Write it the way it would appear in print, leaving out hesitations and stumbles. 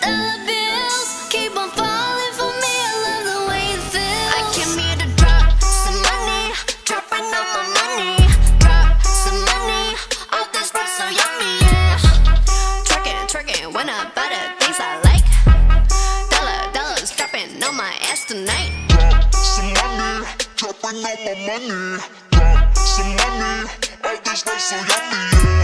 Dollar bills keep on falling for me. I love the way it feels. I came here to drop some money, dropping all my money. Drop some money, all this stuff so yummy, yeah. Twerking when I buy the things I like. Dollars dropping on my ass tonight. Drop some money, dropping all my money. Drop some money, all this stuff so yummy, yeah.